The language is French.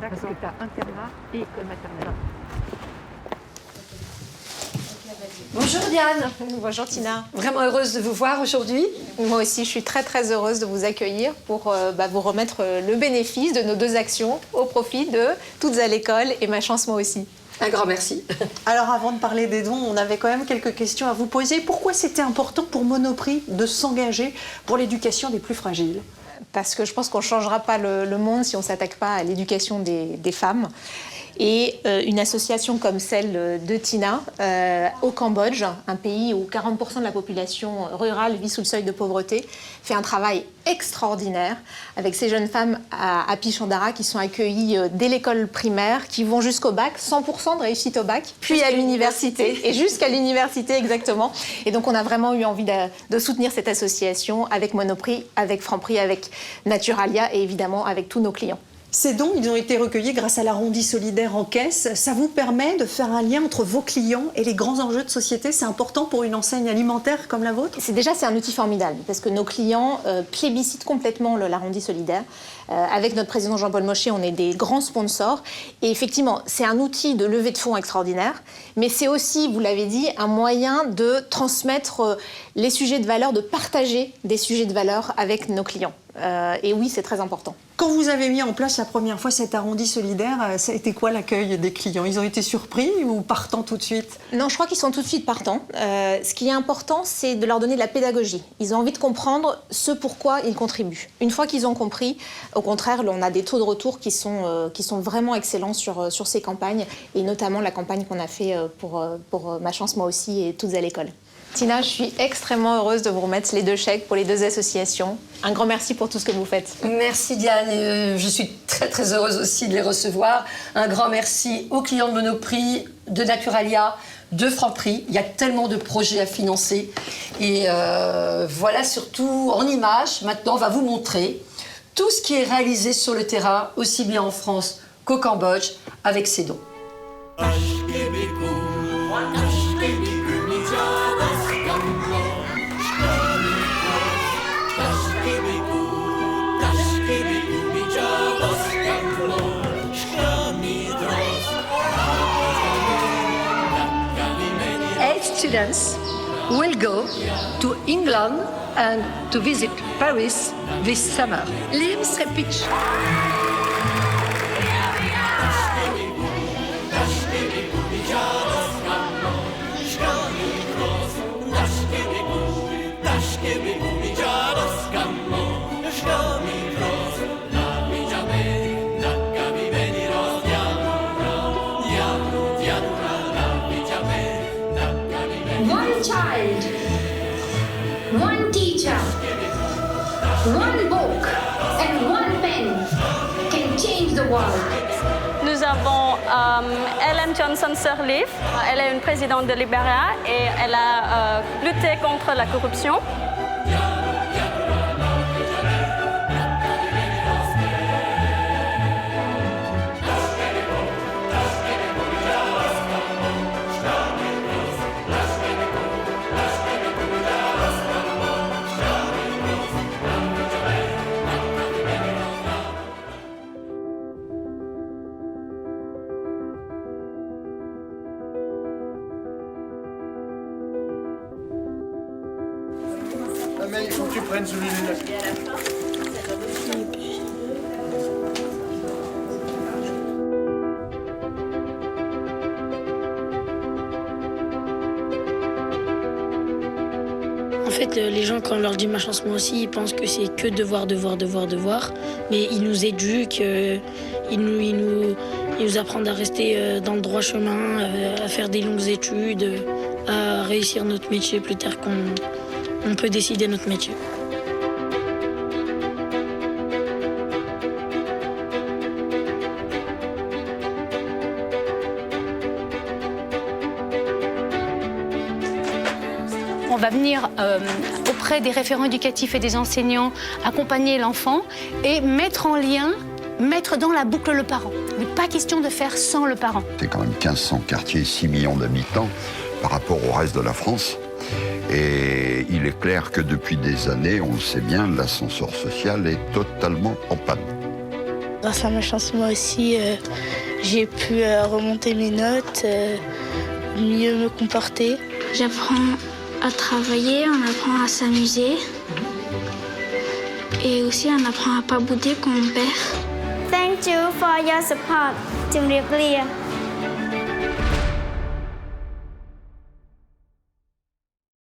Parce que tu as internat et école maternelle. Bonjour Diane. Bonjour Tina. Vraiment heureuse de vous voir aujourd'hui. Moi aussi, je suis très très heureuse de vous accueillir pour vous remettre le bénéfice de nos 2 actions au profit de Toutes à l'école et Ma Chance Moi aussi. Un grand merci. Alors avant de parler des dons, on avait quand même quelques questions à vous poser. Pourquoi c'était important pour Monoprix de s'engager pour l'éducation des plus fragiles ? Parce que je pense qu'on ne changera pas le monde si on ne s'attaque pas à l'éducation des femmes. Et une association comme celle de Tina, au Cambodge, un pays où 40% de la population rurale vit sous le seuil de pauvreté, fait un travail extraordinaire avec ces jeunes femmes à Pichandara qui sont accueillies dès l'école primaire, qui vont jusqu'au bac, 100% de réussite au bac, puis à l'université, et jusqu'à l'université exactement. Et donc on a vraiment eu envie de soutenir cette association avec Monoprix, avec Franprix, avec Naturalia et évidemment avec tous nos clients. Ces dons, ils ont été recueillis grâce à l'arrondi solidaire en caisse. Ça vous permet de faire un lien entre vos clients et les grands enjeux de société. C'est important pour une enseigne alimentaire comme la vôtre ? C'est un outil formidable parce que nos clients plébiscitent complètement l'arrondi solidaire. Avec notre président Jean-Paul Mochet, on est des grands sponsors. Et effectivement, c'est un outil de levée de fonds extraordinaire. Mais c'est aussi, vous l'avez dit, un moyen de transmettre les sujets de valeur, de partager des sujets de valeur avec nos clients. Et oui, c'est très important. Quand vous avez mis en place la première fois cet arrondi solidaire, ça a été quoi l'accueil des clients ? Ils ont été surpris ou partants tout de suite ? Non, je crois qu'ils sont tout de suite partants. Ce qui est important, c'est de leur donner de la pédagogie. Ils ont envie de comprendre ce pourquoi ils contribuent. Une fois qu'ils ont compris, au contraire, on a des taux de retour qui sont vraiment excellents sur ces campagnes, et notamment la campagne qu'on a fait pour Ma Chance Moi aussi et Toutes à l'école. Tina, je suis extrêmement heureuse de vous remettre les 2 chèques pour les 2 associations. Un grand merci pour tout ce que vous faites. Merci Diane, et je suis très très heureuse aussi de les recevoir. Un grand merci aux clients de Monoprix, de Naturalia, de Franprix. Il y a tellement de projets à financer. Et voilà, surtout en images, maintenant on va vous montrer tout ce qui est réalisé sur le terrain, aussi bien en France qu'au Cambodge, avec ces dons. Students will go to England and to visit Paris this summer. Liam Srepich. One child, one teacher, one book and one pen can change the world. Nous avons Ellen Johnson Sirleaf. Elle est une présidente de Liberia et elle a lutté contre la corruption. Mais il faut que tu prennes celui-là. En fait, les gens, quand on leur dit Ma Chance Moi aussi, ils pensent que c'est que devoir. Mais ils nous éduquent, ils nous apprennent à rester dans le droit chemin, à faire des longues études, à réussir notre métier plus tard qu'on peut décider notre métier. On va venir auprès des référents éducatifs et des enseignants, accompagner l'enfant et mettre en lien, mettre dans la boucle le parent. Il n'est pas question de faire sans le parent. C'est quand même 1500 quartiers, 6 millions d'habitants par rapport au reste de la France. Et il est clair que depuis des années, on le sait bien, l'ascenseur social est totalement en panne. Grâce à ma chance, moi aussi, j'ai pu remonter mes notes, mieux me comporter. J'apprends à travailler, on apprend à s'amuser. Et aussi, on apprend à pas bouder quand on perd. Thank you for your support. ជំរាបលា